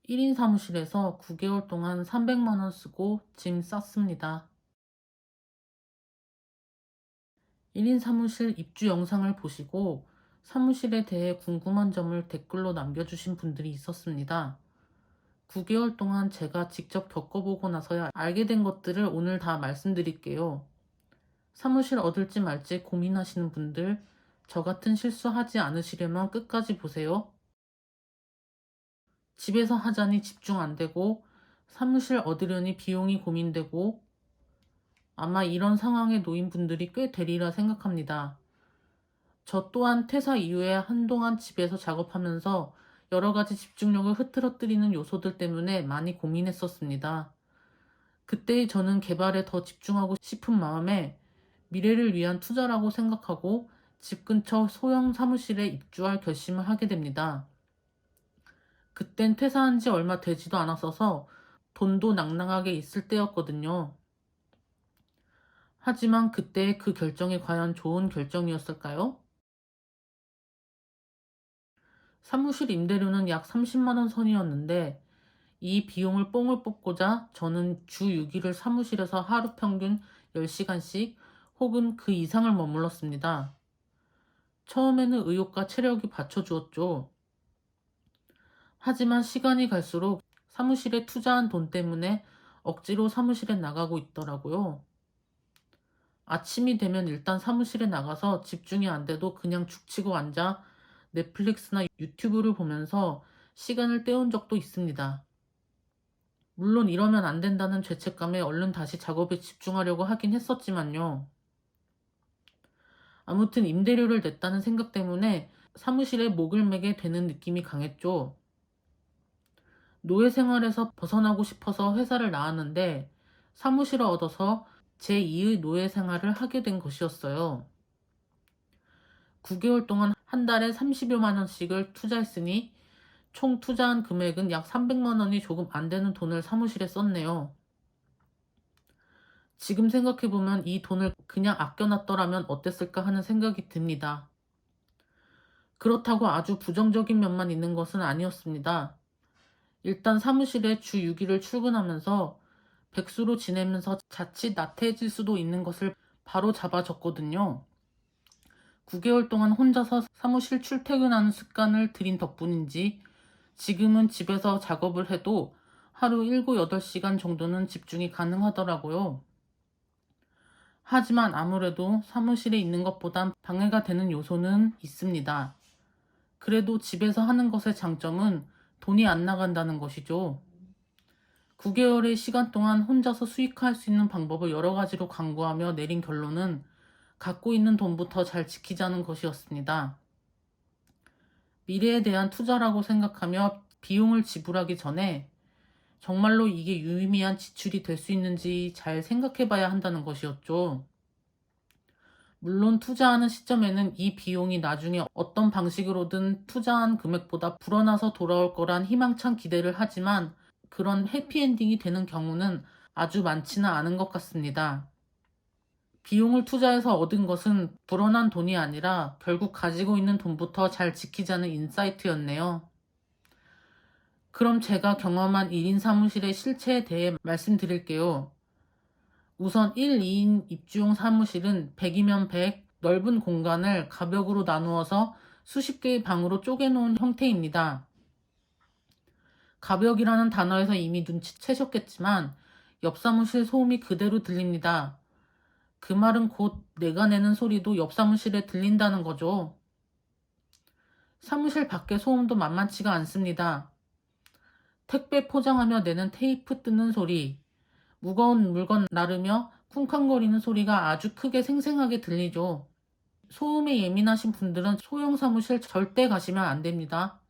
1인 사무실에서 9개월 동안 300만 원 쓰고 짐 쌌습니다. 1인 사무실 입주 영상을 보시고 사무실에 대해 궁금한 점을 댓글로 남겨주신 분들이 있었습니다. 9개월 동안 제가 직접 겪어보고 나서야 알게 된 것들을 오늘 다 말씀드릴게요. 사무실 얻을지 말지 고민하시는 분들, 저 같은 실수하지 않으시려면 끝까지 보세요. 집에서 하자니 집중 안 되고, 사무실 얻으려니 비용이 고민되고, 아마 이런 상황에 놓인 분들이 꽤 되리라 생각합니다. 저 또한 퇴사 이후에 한동안 집에서 작업하면서 여러 가지 집중력을 흐트러뜨리는 요소들 때문에 많이 고민했었습니다. 그때 저는 개발에 더 집중하고 싶은 마음에 미래를 위한 투자라고 생각하고 집 근처 소형 사무실에 입주할 결심을 하게 됩니다. 그땐 퇴사한 지 얼마 되지도 않았어서 돈도 낭낭하게 있을 때였거든요. 하지만 그때 그 결정이 과연 좋은 결정이었을까요? 사무실 임대료는 약 30만 원 선이었는데 이 비용을 뽕을 뽑고자 저는 주 6일을 사무실에서 하루 평균 10시간씩 혹은 그 이상을 머물렀습니다. 처음에는 의욕과 체력이 받쳐주었죠. 하지만 시간이 갈수록 사무실에 투자한 돈 때문에 억지로 사무실에 나가고 있더라고요. 아침이 되면 일단 사무실에 나가서 집중이 안 돼도 그냥 죽치고 앉아 넷플릭스나 유튜브를 보면서 시간을 때운 적도 있습니다. 물론 이러면 안 된다는 죄책감에 얼른 다시 작업에 집중하려고 하긴 했었지만요. 아무튼 임대료를 냈다는 생각 때문에 사무실에 목을 매게 되는 느낌이 강했죠. 노예 생활에서 벗어나고 싶어서 회사를 나왔는데 사무실을 얻어서 제2의 노예 생활을 하게 된 것이었어요. 9개월 동안 한 달에 30여만 원씩을 투자했으니 총 투자한 금액은 약 300만 원이 조금 안 되는 돈을 사무실에 썼네요. 지금 생각해보면 이 돈을 그냥 아껴놨더라면 어땠을까 하는 생각이 듭니다. 그렇다고 아주 부정적인 면만 있는 것은 아니었습니다. 일단 사무실에 주 6일을 출근하면서 백수로 지내면서 자칫 나태해질 수도 있는 것을 바로 잡아줬거든요. 9개월 동안 혼자서 사무실 출퇴근하는 습관을 들인 덕분인지 지금은 집에서 작업을 해도 하루 7, 8시간 정도는 집중이 가능하더라고요. 하지만 아무래도 사무실에 있는 것보단 방해가 되는 요소는 있습니다. 그래도 집에서 하는 것의 장점은 돈이 안 나간다는 것이죠. 9개월의 시간 동안 혼자서 수익할 수 있는 방법을 여러 가지로 강구하며 내린 결론은 갖고 있는 돈부터 잘 지키자는 것이었습니다. 미래에 대한 투자라고 생각하며 비용을 지불하기 전에 정말로 이게 유의미한 지출이 될 수 있는지 잘 생각해 봐야 한다는 것이었죠. 물론 투자하는 시점에는 이 비용이 나중에 어떤 방식으로든 투자한 금액보다 불어나서 돌아올 거란 희망찬 기대를 하지만 그런 해피엔딩이 되는 경우는 아주 많지는 않은 것 같습니다. 비용을 투자해서 얻은 것은 불어난 돈이 아니라 결국 가지고 있는 돈부터 잘 지키자는 인사이트였네요. 그럼 제가 경험한 1인 사무실의 실체에 대해 말씀드릴게요. 우선 1, 2인 입주용 사무실은 100이면 100, 넓은 공간을 가벽으로 나누어서 수십 개의 방으로 쪼개놓은 형태입니다. 가벽이라는 단어에서 이미 눈치채셨겠지만 옆 사무실 소음이 그대로 들립니다. 그 말은 곧 내가 내는 소리도 옆 사무실에 들린다는 거죠. 사무실 밖의 소음도 만만치가 않습니다. 택배 포장하며 내는 테이프 뜯는 소리, 무거운 물건 나르며 쿵쾅거리는 소리가 아주 크게 생생하게 들리죠. 소음에 예민하신 분들은 소형 사무실 절대 가시면 안 됩니다.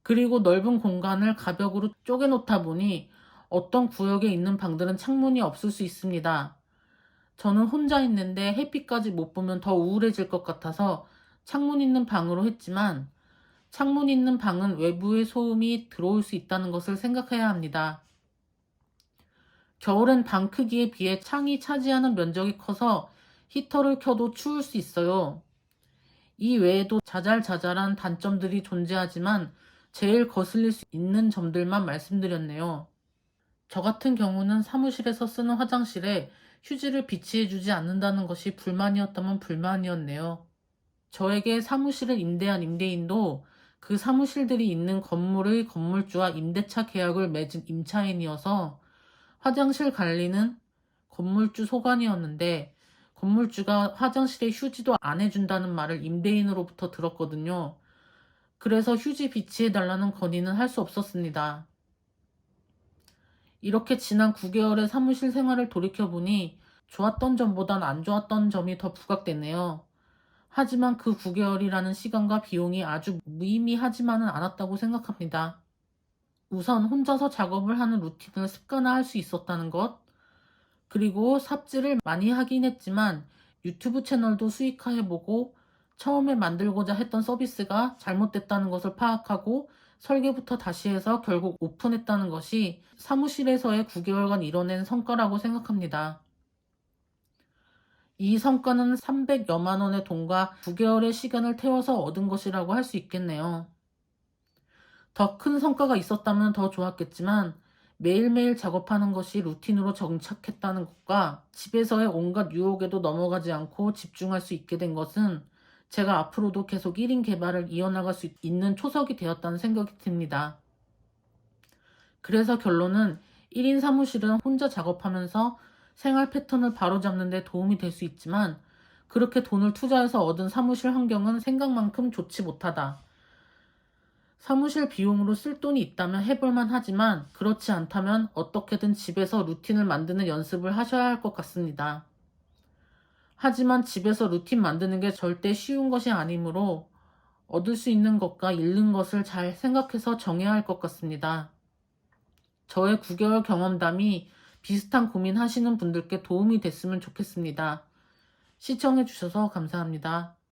그리고 넓은 공간을 가벽으로 쪼개놓다 보니 어떤 구역에 있는 방들은 창문이 없을 수 있습니다. 저는 혼자 있는데 햇빛까지 못 보면 더 우울해질 것 같아서 창문 있는 방으로 했지만 창문 있는 방은 외부의 소음이 들어올 수 있다는 것을 생각해야 합니다. 겨울엔 방 크기에 비해 창이 차지하는 면적이 커서 히터를 켜도 추울 수 있어요. 이 외에도 자잘자잘한 단점들이 존재하지만 제일 거슬릴 수 있는 점들만 말씀드렸네요. 저 같은 경우는 사무실에서 쓰는 화장실에 휴지를 비치해주지 않는다는 것이 불만이었다면 불만이었네요. 저에게 사무실을 임대한 임대인도 그 사무실들이 있는 건물의 건물주와 임대차 계약을 맺은 임차인이어서 화장실 관리는 건물주 소관이었는데 건물주가 화장실에 휴지도 안 해준다는 말을 임대인으로부터 들었거든요. 그래서 휴지 비치해달라는 건의는 할 수 없었습니다. 이렇게 지난 9개월의 사무실 생활을 돌이켜보니 좋았던 점보단 안 좋았던 점이 더 부각되네요. 하지만 그 9개월이라는 시간과 비용이 아주 무의미하지만은 않았다고 생각합니다. 우선 혼자서 작업을 하는 루틴을 습관화할 수 있었다는 것, 그리고 삽질을 많이 하긴 했지만 유튜브 채널도 수익화해보고 처음에 만들고자 했던 서비스가 잘못됐다는 것을 파악하고 설계부터 다시 해서 결국 오픈했다는 것이 사무실에서의 9개월간 이뤄낸 성과라고 생각합니다. 이 성과는 300여만 원의 돈과 9개월의 시간을 태워서 얻은 것이라고 할 수 있겠네요. 더 큰 성과가 있었다면 더 좋았겠지만 매일매일 작업하는 것이 루틴으로 정착했다는 것과 집에서의 온갖 유혹에도 넘어가지 않고 집중할 수 있게 된 것은 제가 앞으로도 계속 1인 개발을 이어나갈 수 있는 초석이 되었다는 생각이 듭니다. 그래서 결론은 1인 사무실은 혼자 작업하면서 생활 패턴을 바로잡는 데 도움이 될 수 있지만 그렇게 돈을 투자해서 얻은 사무실 환경은 생각만큼 좋지 못하다. 사무실 비용으로 쓸 돈이 있다면 해볼만 하지만 그렇지 않다면 어떻게든 집에서 루틴을 만드는 연습을 하셔야 할 것 같습니다. 하지만 집에서 루틴 만드는 게 절대 쉬운 것이 아니므로 얻을 수 있는 것과 잃는 것을 잘 생각해서 정해야 할 것 같습니다. 저의 9개월 경험담이 비슷한 고민하시는 분들께 도움이 됐으면 좋겠습니다. 시청해주셔서 감사합니다.